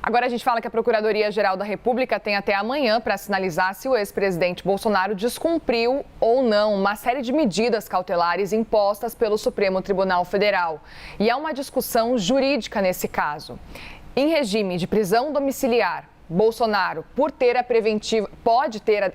Agora a gente fala que a Procuradoria-Geral da República tem até amanhã para sinalizar se o ex-presidente Bolsonaro descumpriu ou não uma série de medidas cautelares impostas pelo Supremo Tribunal Federal. E há uma discussão jurídica nesse caso. Em regime de prisão domiciliar, Bolsonaro, pode ter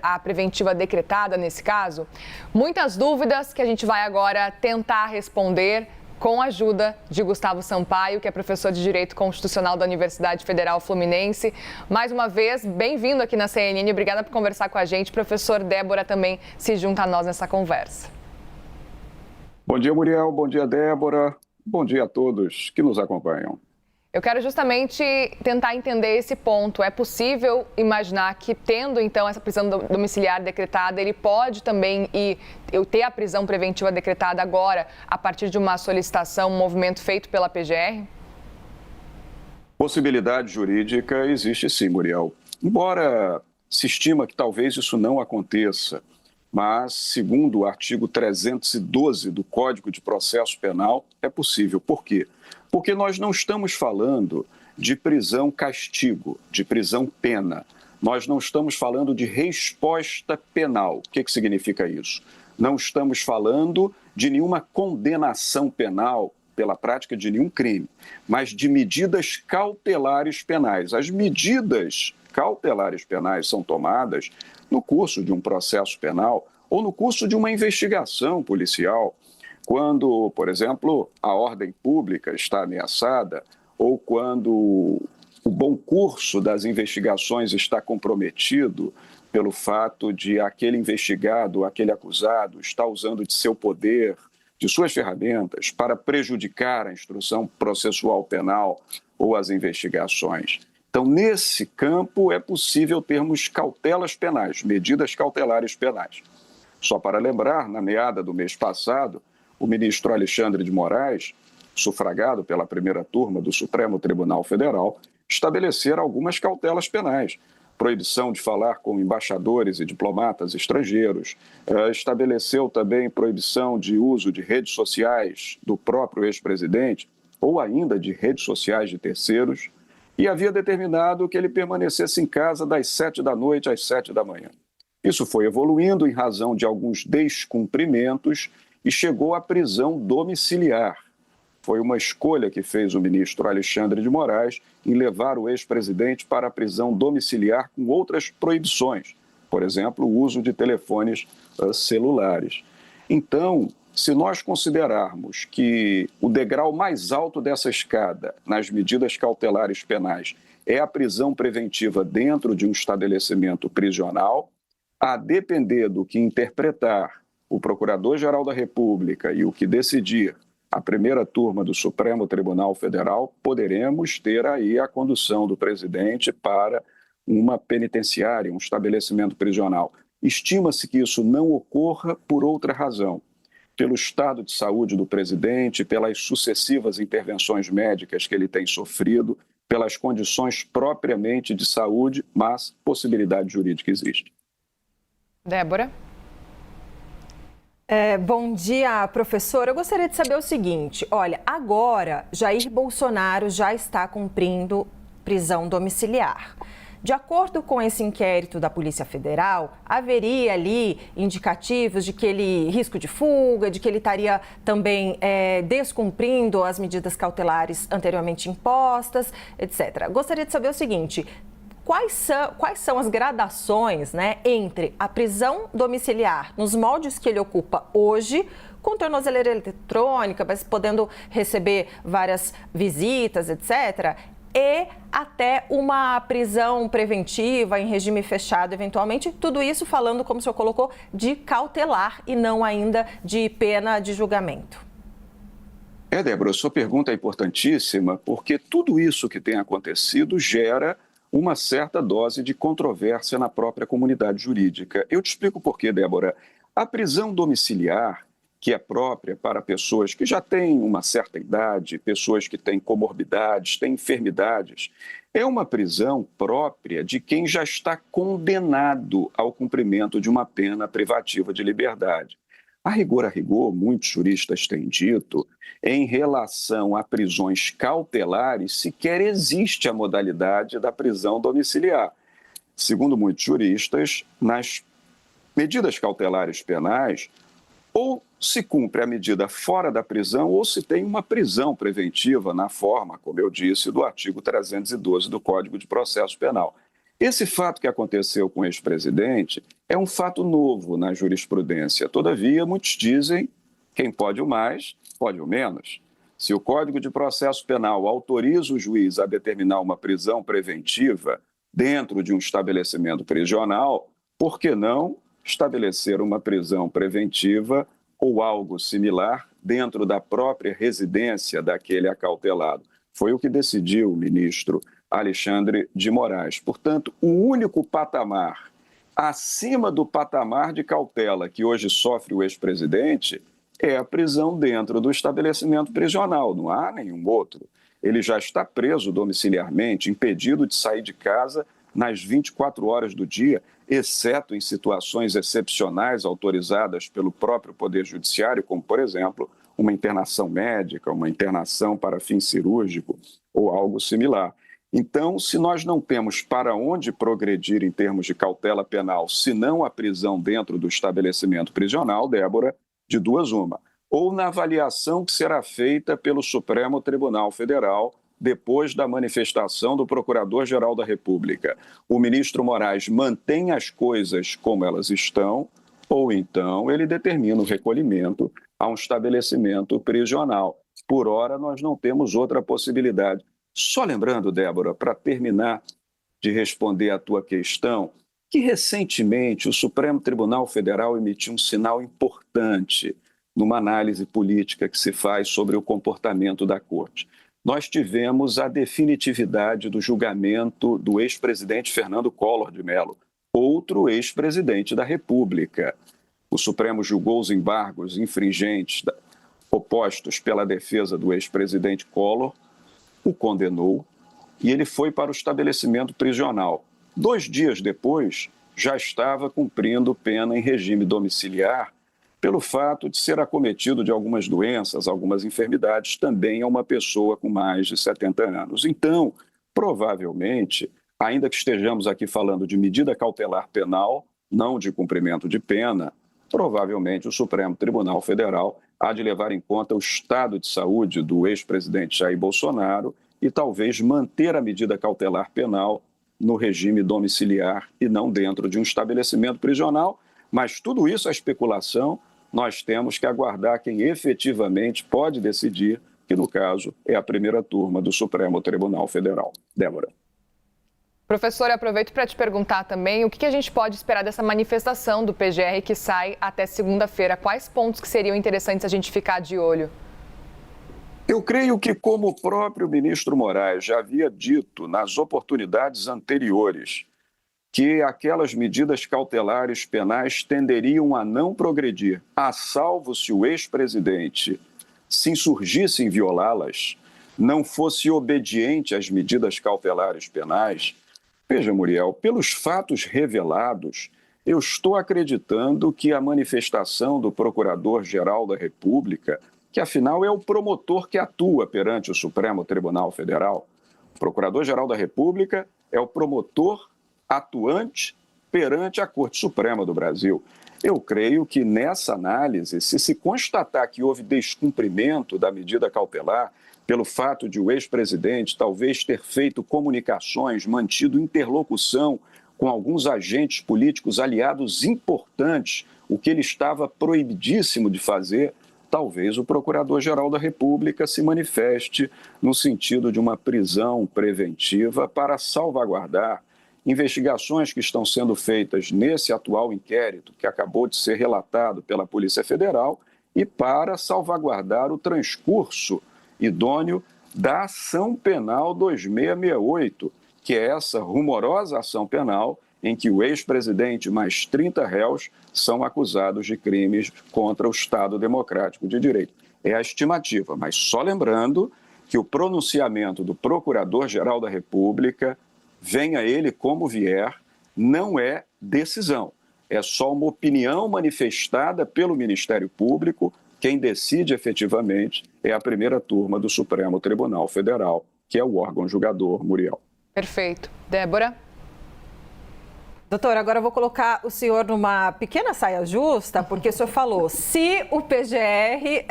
a preventiva decretada nesse caso? Muitas dúvidas que a gente vai agora tentar responder com a ajuda de Gustavo Sampaio, que é professor de Direito Constitucional da Universidade Federal Fluminense. Mais uma vez, bem-vindo aqui na CNN. Obrigada por conversar com a gente. Professor Débora também se junta a nós nessa conversa. Bom dia, Muriel. Bom dia, Débora. Bom dia a todos que nos acompanham. Eu quero justamente tentar entender esse ponto. É possível imaginar que, tendo então essa prisão domiciliar decretada, ele pode também ter a prisão preventiva decretada agora, a partir de uma solicitação, um movimento feito pela PGR? Possibilidade jurídica existe sim, Muriel. Embora se estima que talvez isso não aconteça, mas, segundo o artigo 312 do Código de Processo Penal, é possível. Por quê? Porque nós não estamos falando de prisão-castigo, de prisão-pena. Nós não estamos falando de resposta penal. O que significa isso? Não estamos falando de nenhuma condenação penal pela prática de nenhum crime, mas de medidas cautelares penais. As medidas cautelares penais são tomadas no curso de um processo penal ou no curso de uma investigação policial, quando, por exemplo, a ordem pública está ameaçada ou quando o bom curso das investigações está comprometido pelo fato de aquele investigado, aquele acusado, estar usando de seu poder, de suas ferramentas para prejudicar a instrução processual penal ou as investigações. Então, nesse campo, é possível termos cautelas penais, medidas cautelares penais. Só para lembrar, na meada do mês passado, o ministro Alexandre de Moraes, sufragado pela primeira turma do Supremo Tribunal Federal, estabeleceu algumas cautelas penais. Proibição de falar com embaixadores e diplomatas estrangeiros, estabeleceu também proibição de uso de redes sociais do próprio ex-presidente ou ainda de redes sociais de terceiros, e havia determinado que ele permanecesse em casa das 7 da noite às 7 da manhã. Isso foi evoluindo em razão de alguns descumprimentos e chegou à prisão domiciliar. Foi uma escolha que fez o ministro Alexandre de Moraes em levar o ex-presidente para a prisão domiciliar com outras proibições, por exemplo, o uso de telefones celulares. Então, se nós considerarmos que o degrau mais alto dessa escada nas medidas cautelares penais é a prisão preventiva dentro de um estabelecimento prisional, a depender do que interpretar o Procurador-Geral da República e o que decidir a primeira turma do Supremo Tribunal Federal, poderemos ter aí a condução do presidente para uma penitenciária, um estabelecimento prisional. Estima-se que isso não ocorra por outra razão, pelo estado de saúde do presidente, pelas sucessivas intervenções médicas que ele tem sofrido, pelas condições propriamente de saúde, mas possibilidade jurídica existe. Débora? Bom dia, professor. Eu gostaria de saber o seguinte, olha, agora Jair Bolsonaro já está cumprindo prisão domiciliar. De acordo com esse inquérito da Polícia Federal, haveria ali indicativos de que ele, risco de fuga, de que ele estaria também descumprindo as medidas cautelares anteriormente impostas, etc. Gostaria de saber o seguinte, quais são as gradações, né, entre a prisão domiciliar nos moldes que ele ocupa hoje, com tornozeleira eletrônica, mas podendo receber várias visitas, etc., e até uma prisão preventiva em regime fechado, eventualmente, tudo isso falando, como o senhor colocou, de cautelar e não ainda de pena de julgamento. Débora, sua pergunta é importantíssima, porque tudo isso que tem acontecido gera uma certa dose de controvérsia na própria comunidade jurídica. Eu te explico por quê, Débora. A prisão domiciliar, que é própria para pessoas que já têm uma certa idade, pessoas que têm comorbidades, têm enfermidades, é uma prisão própria de quem já está condenado ao cumprimento de uma pena privativa de liberdade. A rigor, muitos juristas têm dito, em relação a prisões cautelares, sequer existe a modalidade da prisão domiciliar. Segundo muitos juristas, nas medidas cautelares penais, ou se cumpre a medida fora da prisão ou se tem uma prisão preventiva na forma, como eu disse, do artigo 312 do Código de Processo Penal. Esse fato que aconteceu com o ex-presidente é um fato novo na jurisprudência. Todavia, muitos dizem, quem pode o mais, pode o menos. Se o Código de Processo Penal autoriza o juiz a determinar uma prisão preventiva dentro de um estabelecimento prisional, por que não estabelecer uma prisão preventiva ou algo similar dentro da própria residência daquele acautelado? Foi o que decidiu o ministro Alexandre de Moraes. Portanto, o único patamar acima do patamar de cautela que hoje sofre o ex-presidente é a prisão dentro do estabelecimento prisional, não há nenhum outro. Ele já está preso domiciliarmente, impedido de sair de casa nas 24 horas do dia, exceto em situações excepcionais autorizadas pelo próprio Poder Judiciário, como, por exemplo, uma internação médica, uma internação para fim cirúrgico ou algo similar. Então, se nós não temos para onde progredir em termos de cautela penal, senão a prisão dentro do estabelecimento prisional, Débora, de duas uma, ou na avaliação que será feita pelo Supremo Tribunal Federal, depois da manifestação do Procurador-Geral da República, o ministro Moraes mantém as coisas como elas estão, ou então ele determina o recolhimento a um estabelecimento prisional. Por hora, nós não temos outra possibilidade. Só lembrando, Débora, para terminar de responder à tua questão, que recentemente o Supremo Tribunal Federal emitiu um sinal importante numa análise política que se faz sobre o comportamento da Corte. Nós tivemos a definitividade do julgamento do ex-presidente Fernando Collor de Mello, outro ex-presidente da República. O Supremo julgou os embargos infringentes opostos pela defesa do ex-presidente Collor, o condenou e ele foi para o estabelecimento prisional. 2 dias depois, já estava cumprindo pena em regime domiciliar pelo fato de ser acometido de algumas doenças, algumas enfermidades, também é uma pessoa com mais de 70 anos. Então, provavelmente, ainda que estejamos aqui falando de medida cautelar penal, não de cumprimento de pena, provavelmente o Supremo Tribunal Federal há de levar em conta o estado de saúde do ex-presidente Jair Bolsonaro e talvez manter a medida cautelar penal no regime domiciliar e não dentro de um estabelecimento prisional. Mas tudo isso é especulação, nós temos que aguardar quem efetivamente pode decidir, que no caso é a primeira turma do Supremo Tribunal Federal. Débora. Professor, aproveito para te perguntar também o que a gente pode esperar dessa manifestação do PGR que sai até segunda-feira. Quais pontos que seriam interessantes a gente ficar de olho? Eu creio que, como o próprio ministro Moraes já havia dito nas oportunidades anteriores, que aquelas medidas cautelares penais tenderiam a não progredir, a salvo se o ex-presidente se insurgisse em violá-las, não fosse obediente às medidas cautelares penais. Veja, Muriel, pelos fatos revelados, eu estou acreditando que a manifestação do Procurador-Geral da República, que afinal é o promotor que atua perante o Supremo Tribunal Federal, o Procurador-Geral da República é o promotor atuante perante a Corte Suprema do Brasil. Eu creio que nessa análise, se constatar que houve descumprimento da medida cautelar, pelo fato de o ex-presidente talvez ter feito comunicações, mantido interlocução com alguns agentes políticos aliados importantes, o que ele estava proibidíssimo de fazer, talvez o Procurador-Geral da República se manifeste no sentido de uma prisão preventiva para salvaguardar investigações que estão sendo feitas nesse atual inquérito, que acabou de ser relatado pela Polícia Federal, e para salvaguardar o transcurso idôneo da ação penal 2668, que é essa rumorosa ação penal em que o ex-presidente mais 30 réus são acusados de crimes contra o Estado Democrático de Direito. É a estimativa, mas só lembrando que o pronunciamento do Procurador-Geral da República, venha ele como vier, não é decisão. é só uma opinião manifestada pelo Ministério Público. Quem decide efetivamente é a primeira turma do Supremo Tribunal Federal, que é o órgão julgador, Muriel. Perfeito. Débora? Doutor, agora eu vou colocar o senhor numa pequena saia justa, porque o senhor falou, se o PGR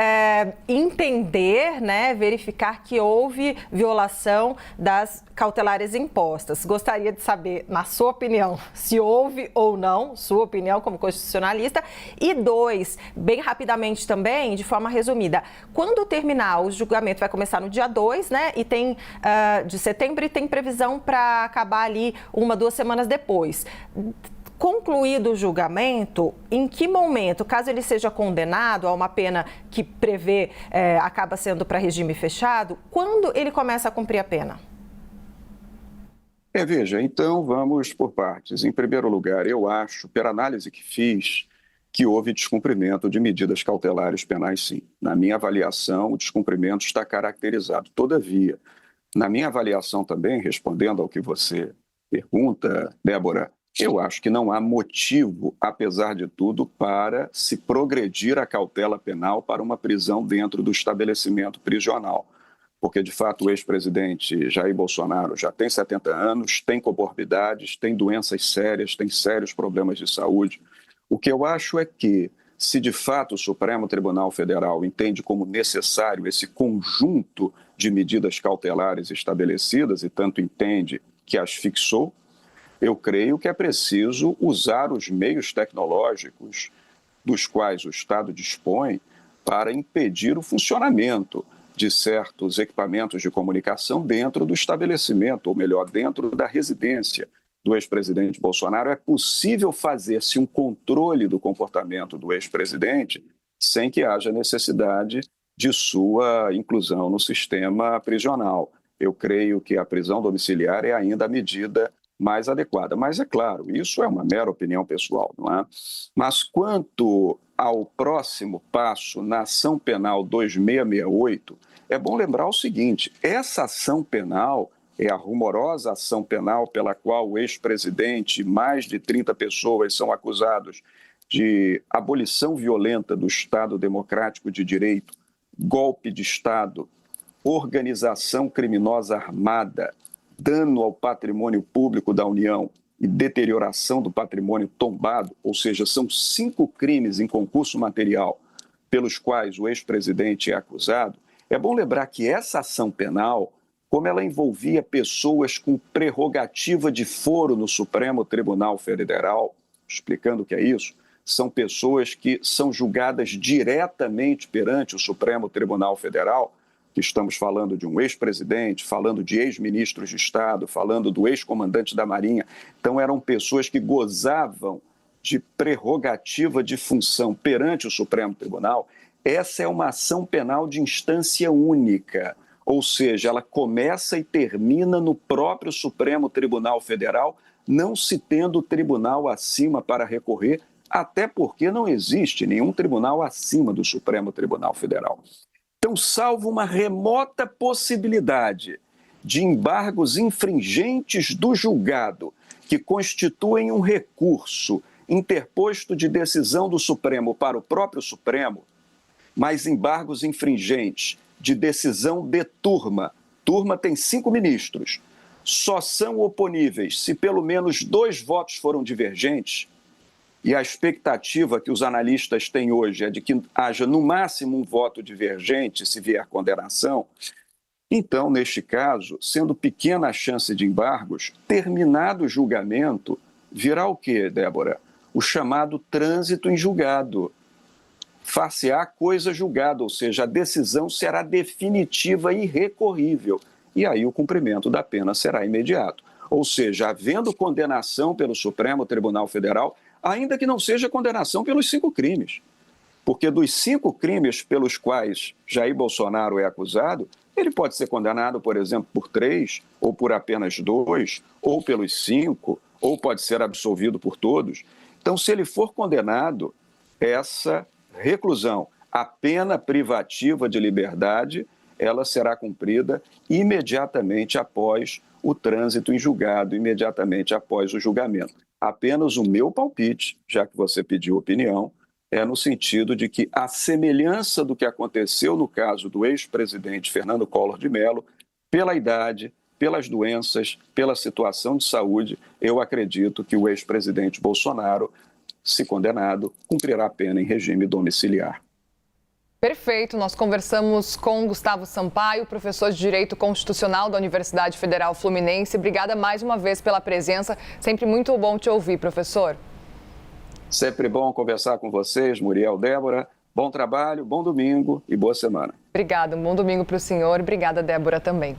entender, né, verificar que houve violação das cautelares impostas. Gostaria de saber, na sua opinião, se houve ou não, sua opinião como constitucionalista. E 2, bem rapidamente também, de forma resumida, quando terminar o julgamento, vai começar no dia 2, né, e tem de setembro, e tem previsão para acabar ali 1, 2 semanas depois. Concluído o julgamento, em que momento, caso ele seja condenado a uma pena que prevê, acaba sendo para regime fechado, quando ele começa a cumprir a pena? Veja, então vamos por partes. Em primeiro lugar, eu acho, pela análise que fiz, que houve descumprimento de medidas cautelares penais, sim. Na minha avaliação, o descumprimento está caracterizado. Todavia, na minha avaliação também, respondendo ao que você pergunta, Débora, eu acho que não há motivo, apesar de tudo, para se progredir a cautela penal para uma prisão dentro do estabelecimento prisional. Porque, de fato, o ex-presidente Jair Bolsonaro já tem 70 anos, tem comorbidades, tem doenças sérias, tem sérios problemas de saúde. O que eu acho é que, se de fato o Supremo Tribunal Federal entende como necessário esse conjunto de medidas cautelares estabelecidas, e tanto entende que as fixou, eu creio que é preciso usar os meios tecnológicos dos quais o Estado dispõe para impedir o funcionamento de certos equipamentos de comunicação dentro do estabelecimento, ou melhor, dentro da residência do ex-presidente Bolsonaro. É possível fazer-se um controle do comportamento do ex-presidente sem que haja necessidade de sua inclusão no sistema prisional. Eu creio que a prisão domiciliar é ainda a medida mais adequada. Mas, é claro, isso é uma mera opinião pessoal, não é? Mas quanto ao próximo passo na ação penal 2668, é bom lembrar o seguinte: essa ação penal é a rumorosa ação penal pela qual o ex-presidente e mais de 30 pessoas são acusados de abolição violenta do Estado Democrático de Direito, golpe de Estado, organização criminosa armada, dano ao patrimônio público da União e deterioração do patrimônio tombado, ou seja, são 5 crimes em concurso material pelos quais o ex-presidente é acusado. É bom lembrar que essa ação penal, como ela envolvia pessoas com prerrogativa de foro no Supremo Tribunal Federal, explicando o que é isso, são pessoas que são julgadas diretamente perante o Supremo Tribunal Federal, que estamos falando de um ex-presidente, falando de ex-ministros de Estado, falando do ex-comandante da Marinha. Então, eram pessoas que gozavam de prerrogativa de função perante o Supremo Tribunal. Essa é uma ação penal de instância única, ou seja, ela começa e termina no próprio Supremo Tribunal Federal, não se tendo tribunal acima para recorrer, até porque não existe nenhum tribunal acima do Supremo Tribunal Federal. Então, salvo uma remota possibilidade de embargos infringentes do julgado, que constituem um recurso interposto de decisão do Supremo para o próprio Supremo, mas embargos infringentes de decisão de turma. Turma tem 5 ministros. Só são oponíveis se pelo menos 2 votos foram divergentes. E a expectativa que os analistas têm hoje é de que haja no máximo um voto divergente se vier condenação. Então, neste caso, sendo pequena a chance de embargos, terminado o julgamento, virá o quê, Débora? O chamado trânsito em julgado. Far-se-á coisa julgada, ou seja, a decisão será definitiva e irrecorrível. E aí o cumprimento da pena será imediato. Ou seja, havendo condenação pelo Supremo Tribunal Federal, ainda que não seja condenação pelos 5 crimes. Porque dos 5 crimes pelos quais Jair Bolsonaro é acusado, ele pode ser condenado, por exemplo, por 3, ou por apenas 2, ou pelos 5, ou pode ser absolvido por todos. Então, se ele for condenado, essa reclusão, a pena privativa de liberdade, ela será cumprida imediatamente após o trânsito em julgado, imediatamente após o julgamento. Apenas o meu palpite, já que você pediu opinião, é no sentido de que, a semelhança do que aconteceu no caso do ex-presidente Fernando Collor de Mello, pela idade, pelas doenças, pela situação de saúde, eu acredito que o ex-presidente Bolsonaro, se condenado, cumprirá a pena em regime domiciliar. Perfeito, nós conversamos com Gustavo Sampaio, professor de Direito Constitucional da Universidade Federal Fluminense. Obrigada mais uma vez pela presença, sempre muito bom te ouvir, professor. Sempre bom conversar com vocês, Muriel, Débora. Bom trabalho, bom domingo e boa semana. Obrigada, um bom domingo para o senhor. Obrigada, Débora, também.